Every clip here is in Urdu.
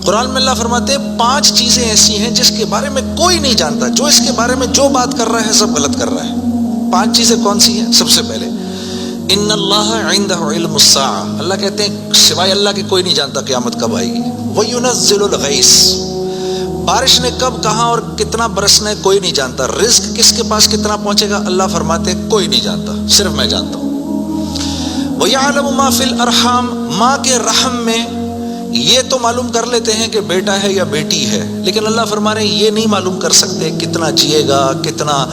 قرآن میں اللہ فرماتے ہیں 5 چیزیں ایسی ہیں جس کے بارے میں کوئی نہیں جانتا، جو اس کے بارے میں جو بات کر رہا ہے سب غلط کر رہا ہے۔ 5 چیزیں کون سی ہیں؟ سب سے پہلے ان اللہ عنده علم الساعہ، اللہ کہتے ہیں سوائے اللہ کے کوئی نہیں جانتا قیامت کب آئے گی۔ وَيُنَزِّلُ الْغَيْثَ، بارش نے کب کہاں اور کتنا برسنا ہے کوئی نہیں جانتا۔ رزق کس کے پاس کتنا پہنچے گا اللہ فرماتے ہیں کوئی نہیں جانتا، صرف میں جانتا ہوں۔ وَيَعْلَمُ مَا فِي الْأَرْحَامِ، ماں کے رحم میں یہ تو معلوم کر لیتے ہیں کہ بیٹا ہے یا بیٹی ہے، لیکن اللہ فرما رہے ہیں یہ نہیں معلوم کر سکتے کتنا جیے گا، کتنا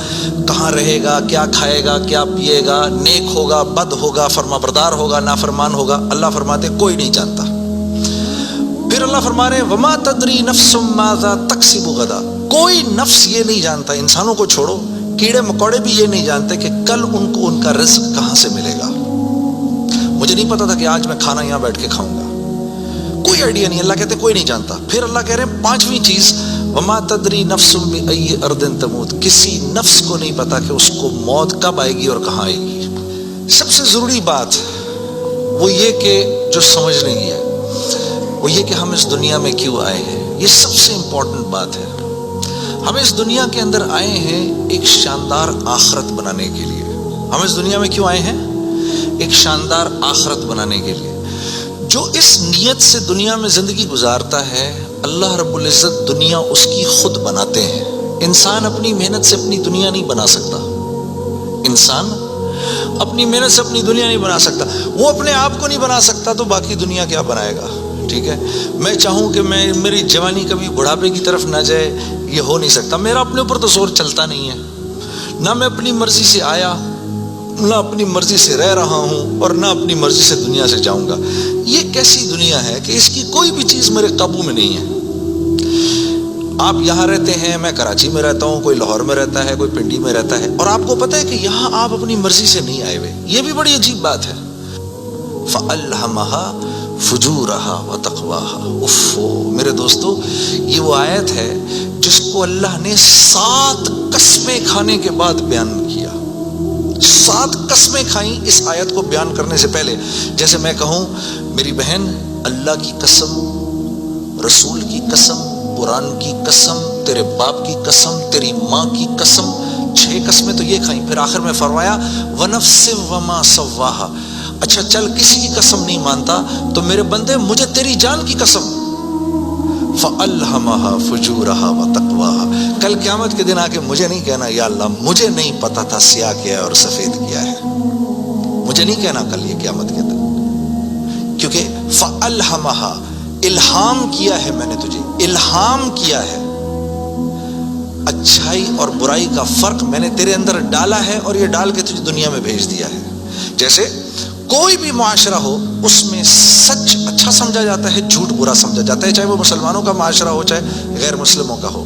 کہاں رہے گا، کیا کھائے گا، کیا پیے گا، نیک ہوگا، بد ہوگا، فرما بردار ہوگا، نافرمان ہوگا، اللہ فرماتے ہیں کوئی نہیں جانتا۔ پھر اللہ فرما رہے ہیں وما تدری نفس ماذا تکسب غدا، کوئی نفس یہ نہیں جانتا، انسانوں کو چھوڑو، کیڑے مکوڑے بھی یہ نہیں جانتے کہ کل ان کو ان کا رزق کہاں سے ملے گا۔ مجھے نہیں پتا تھا کہ آج میں کھانا یہاں بیٹھ کے کھاؤں گا، کوئی آئیڈیا نہیں، اللہ کہتے ہیں کوئی نہیں جانتا۔ پھر اللہ کہہ رہے ہیں 5ویں چیز وما تدری نفس بأی ارض تموت، کسی نفس کو نہیں پتا کہ اس کو موت کب آئے گی اور کہاں آئے گی۔ سب سے ضروری بات وہ یہ کہ جو سمجھنے کی ہے وہ یہ کہ ہم اس دنیا میں کیوں آئے ہیں، یہ سب سے امپورٹنٹ بات ہے۔ ہم اس دنیا کے اندر آئے ہیں ایک شاندار آخرت بنانے کے لیے۔ ہم اس دنیا میں کیوں آئے ہیں؟ ایک شاندار آخرت بنانے کے لیے۔ جو اس نیت سے دنیا میں زندگی گزارتا ہے اللہ رب العزت دنیا اس کی خود بناتے ہیں۔ انسان اپنی محنت سے اپنی دنیا نہیں بنا سکتا، انسان اپنی محنت سے اپنی دنیا نہیں بنا سکتا۔ وہ اپنے آپ کو نہیں بنا سکتا تو باقی دنیا کیا بنائے گا؟ ٹھیک ہے، میں چاہوں کہ میری جوانی کبھی بڑھاپے کی طرف نہ جائے، یہ ہو نہیں سکتا۔ میرا اپنے اوپر تو زور چلتا نہیں ہے، نہ میں اپنی مرضی سے آیا، نہ اپنی مرضی سے رہ رہا ہوں، اور نہ اپنی مرضی سے دنیا سے جاؤں گا۔ یہ کیسی دنیا ہے کہ اس کی کوئی بھی چیز میرے قابو میں نہیں ہے۔ آپ یہاں رہتے ہیں، میں کراچی میں رہتا ہوں، کوئی لاہور میں رہتا ہے، کوئی پنڈی میں رہتا ہے، اور آپ کو پتہ ہے کہ یہاں آپ اپنی مرضی سے نہیں آئے ہوئے۔ یہ بھی بڑی عجیب بات ہے۔ فَأَلْهَمَهَا فُجُورَهَا وَتَقْوَاهَا، اوف میرے دوستو، یہ وہ آیت ہے جس کو اللہ نے 7 قسمیں کھانے کے بعد بیان کیا۔ 7 قسمیں کھائیں اس آیت کو بیان کرنے سے پہلے۔ جیسے میں کہوں میری بہن اللہ کی قسم، رسول کی قسم، قرآن کی قسم، تیرے باپ کی قسم، تیری ماں کی قسم، 6 قسمیں تو یہ کھائیں۔ پھر آخر میں فرمایا وَنَفْسٍ وَمَا سَوَّاهَا، اچھا چل کسی کی قسم نہیں مانتا تو میرے بندے مجھے تیری جان کی قسم، فَأَلْهَمَهَا فُجُورَهَا وَتَقْوَاهَا، کل قیامت کے دن آ کے مجھے نہیں کہنا یا اللہ مجھے نہیں پتا تھا سیاہ کیا ہے اور سفید کیا ہے، مجھے نہیں کہنا کل یہ قیامت کے دن، کیونکہ فَأَلْهَمَهَا، الہام کیا ہے میں نے تجھے، الہام کیا ہے، اچھائی اور برائی کا فرق میں نے تیرے اندر ڈالا ہے اور یہ ڈال کے تجھے دنیا میں بھیج دیا ہے۔ جیسے کوئی بھی معاشرہ ہو اس میں سچ اچھا سمجھا جاتا ہے، جھوٹ برا سمجھا جاتا ہے، چاہے وہ مسلمانوں کا معاشرہ ہو چاہے غیر مسلموں کا ہو۔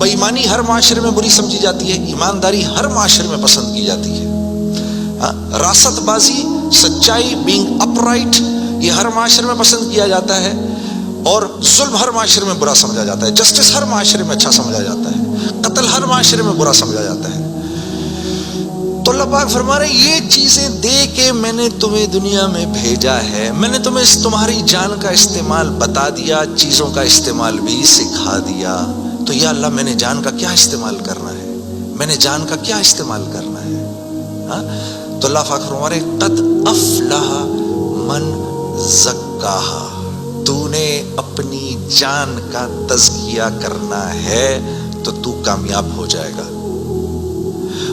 بے ایمانی ہر معاشرے میں بری سمجھی جاتی ہے، ایمانداری ہر معاشرے میں پسند کی جاتی ہے۔ راست بازی، سچائی، بینگ اپ رائٹ، یہ ہر معاشرے میں پسند کیا جاتا ہے، اور ظلم ہر معاشرے میں برا سمجھا جاتا ہے، جسٹس ہر معاشرے میں اچھا سمجھا جاتا ہے، قتل ہر معاشرے میں برا سمجھا جاتا ہے۔ تو اللہ پاک فرما رہے ہیں یہ چیزیں دے کے میں نے تمہیں دنیا میں بھیجا ہے، میں نے تمہیں تمہاری جان کا استعمال بتا دیا، چیزوں کا استعمال بھی سکھا دیا۔ تو یا اللہ میں نے جان کا کیا استعمال کرنا ہے، میں نے جان کا کیا استعمال کرنا ہے؟ تو اللہ پاک فرما رہے ہیں قد افلح من زکاہا، تو نے اپنی جان کا تزکیہ کرنا ہے تو تو کامیاب ہو جائے گا۔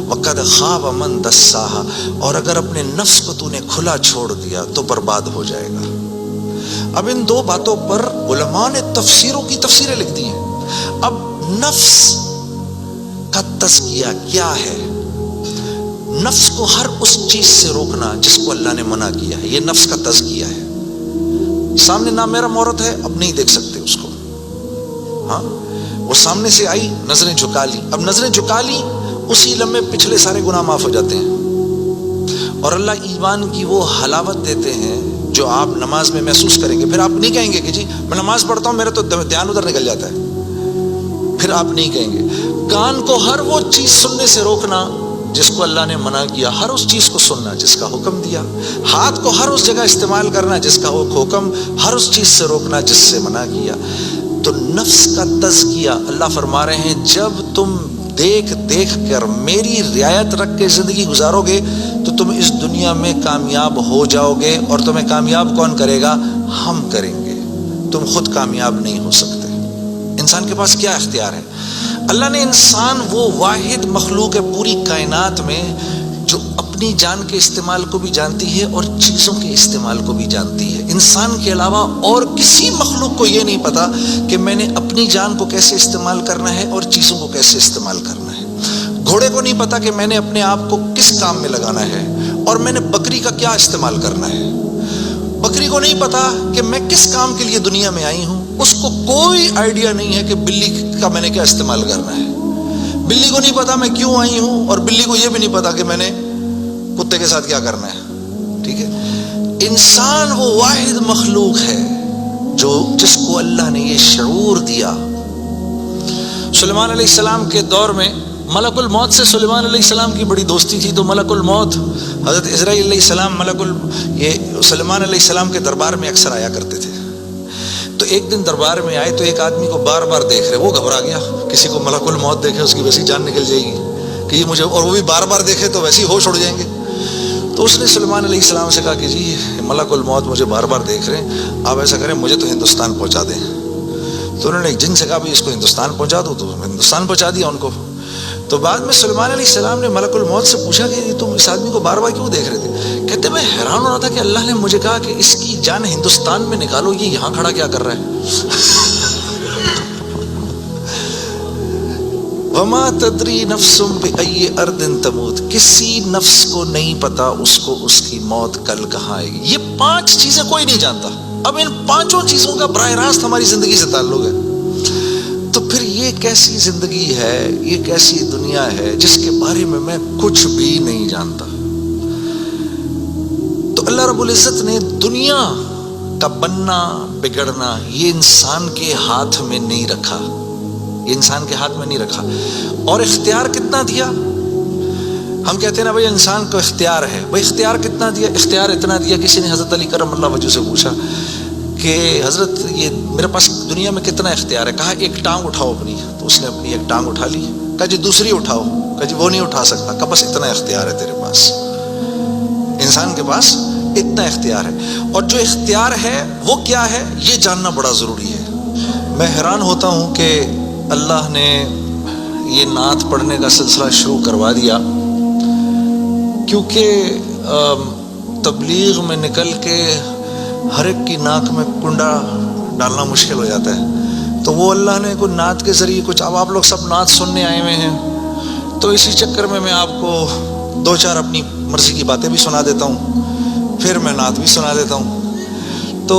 وَقَدْ خَابَ مَنْ دَسَّاهَا، اور اگر اپنے نفس کو تو نے کھلا چھوڑ دیا تو برباد ہو جائے گا۔ اب ان 2 باتوں پر علماء نے تفسیروں کی تفسیریں لکھ دی ہیں۔ اب نفس کا تزکیہ کیا ہے؟ نفس کو ہر اس چیز سے روکنا جس کو اللہ نے منع کیا ہے، یہ نفس کا تزکیہ ہے۔ سامنے نامحرم عورت ہے، اب نہیں دیکھ سکتے اس کو، ہاں وہ سامنے سے آئی، نظریں جھکا لی، اب نظریں جھکا لی اسی لمحے پچھلے سارے گناہ معاف ہو جاتے ہیں، اور اللہ ایمان کی وہ حلاوت دیتے ہیں جو آپ نماز میں محسوس کریں گے۔ پھر آپ نہیں کہیں گے کہ جی میں نماز پڑھتا ہوں میرا تو دھیان ادھر نکل جاتا ہے، پھر آپ نہیں کہیں گے۔ کان کو ہر وہ چیز سننے سے روکنا جس کو اللہ نے منع کیا، ہر اس چیز کو سننا جس کا حکم دیا، ہاتھ کو ہر اس جگہ استعمال کرنا جس کا حکم، ہر اس چیز سے روکنا جس سے منع کیا۔ تو نفس کا تزکیہ اللہ فرما رہے ہیں جب تم دیکھ دیکھ کر میری رعایت رکھ کے زندگی گزارو گے تو تم اس دنیا میں کامیاب ہو جاؤ گے، اور تمہیں کامیاب کون کرے گا؟ ہم کریں گے، تم خود کامیاب نہیں ہو سکتے۔ انسان کے پاس کیا اختیار ہے؟ اللہ نے انسان وہ واحد مخلوق ہے پوری کائنات میں جو اپنی جان کے استعمال کو بھی جانتی ہے اور چیزوں کے استعمال کو بھی جانتی ہے۔ انسان کے علاوہ اور کسی مخلوق کو یہ نہیں پتا کہ میں نے اپنی جان کو کیسے استعمال کرنا ہے اور چیزوں کو کیسے استعمال کرنا ہے۔ گھوڑے کو نہیں پتا کہ میں نے اپنے آپ کو کس کام میں لگانا ہے اور میں نے بکری کا کیا استعمال کرنا ہے۔ بکری کو نہیں پتا کہ میں کس کام کے لیے دنیا میں آئی ہوں، اس کو کوئی آئیڈیا نہیں ہے کہ بلی کا میں نے کیا استعمال کرنا ہے۔ بلی کو نہیں پتا میں کیوں آئی ہوں، اور بلی کو یہ بھی نہیں پتا کہ میں نے کتے کے ساتھ کیا کرنا ہے۔ ٹھیک ہے، انسان وہ واحد مخلوق ہے جس کو اللہ نے یہ شعور دیا۔ سلیمان علیہ السلام کے دور میں ملک الموت سے سلیمان علیہ السلام کی بڑی دوستی تھی، تو ملک الموت حضرت اسرائیل علیہ السلام یہ سلیمان علیہ السلام کے دربار میں اکثر آیا کرتے تھے۔ تو ایک دن دربار میں آئے تو ایک آدمی کو بار بار دیکھ رہے، وہ گھبرا گیا، کسی کو ملک الموت دیکھے اس کی ویسی جان نکل جائے گی کہ یہ مجھے، اور وہ بھی بار بار دیکھے تو ویسے ہی ہوش اڑ جائیں گے۔ تو اس نے سلیمان علیہ السلام سے کہا کہ جی ملک الموت مجھے بار بار دیکھ رہے ہیں، آپ ایسا کریں مجھے تو ہندوستان پہنچا دیں۔ تو انہوں نے ایک جن سے کہا اس کو ہندوستان پہنچا دو، تو ہندوستان پہنچا دیا ان کو۔ تو بعد میں سلیمان علیہ السلام نے ملک الموت سے پوچھا کہ تم اس آدمی کو بار بار کیوں دیکھ رہے تھے؟ کہتے میں حیران ہو رہا تھا کہ اللہ نے مجھے کہا کہ اس کی جان ہندوستان میں نکالو، یہ یہاں کھڑا کیا کر رہا ہے؟ وما تدری نفس بأی ارض تموت، کسی نفس کو نہیں پتا اس کو اس کی موت کل کہاں آئے گی۔ یہ 5 چیزیں کوئی نہیں جانتا۔ اب ان 5 چیزوں کا براہ راست ہماری زندگی سے تعلق ہے۔ تو پھر یہ کیسی زندگی ہے، یہ کیسی دنیا ہے جس کے بارے میں کچھ بھی نہیں جانتا۔ تو اللہ رب العزت نے دنیا کا بننا بگڑنا یہ انسان کے ہاتھ میں نہیں رکھا، یہ انسان کے ہاتھ میں نہیں رکھا۔ اور اختیار کتنا دیا؟ ہم کہتے ہیں نا بھائی انسان کو اختیار ہے، بھائی اختیار کتنا دیا؟ اختیار اتنا دیا، کسی نے حضرت علی کرم اللہ وجہ سے پوچھا کہ حضرت یہ میرے پاس دنیا میں کتنا اختیار ہے؟ کہا ایک ٹانگ اٹھاؤ اپنی، تو اس نے اپنی ایک ٹانگ اٹھا لی۔ کہا جی دوسری اٹھاؤ، کہا جی وہ نہیں اٹھا سکتا۔ کہا بس اتنا اختیار ہے تیرے پاس، انسان کے پاس اتنا اختیار ہے۔ اور جو اختیار ہے وہ کیا ہے یہ جاننا بڑا ضروری ہے۔ میں حیران ہوتا ہوں کہ اللہ نے یہ نعت پڑھنے کا سلسلہ شروع کروا دیا، کیونکہ تبلیغ میں نکل کے ہر ایک کی ناک میں کنڈا ڈالنا مشکل ہو جاتا ہے۔ تو وہ اللہ نے کوئی نعت کے ذریعے کچھ، اب آپ لوگ سب نعت سننے آئے ہوئے ہیں تو اسی چکر میں آپ کو 2-4 اپنی مرضی کی باتیں بھی سنا دیتا ہوں، پھر میں نعت بھی سنا دیتا ہوں۔ تو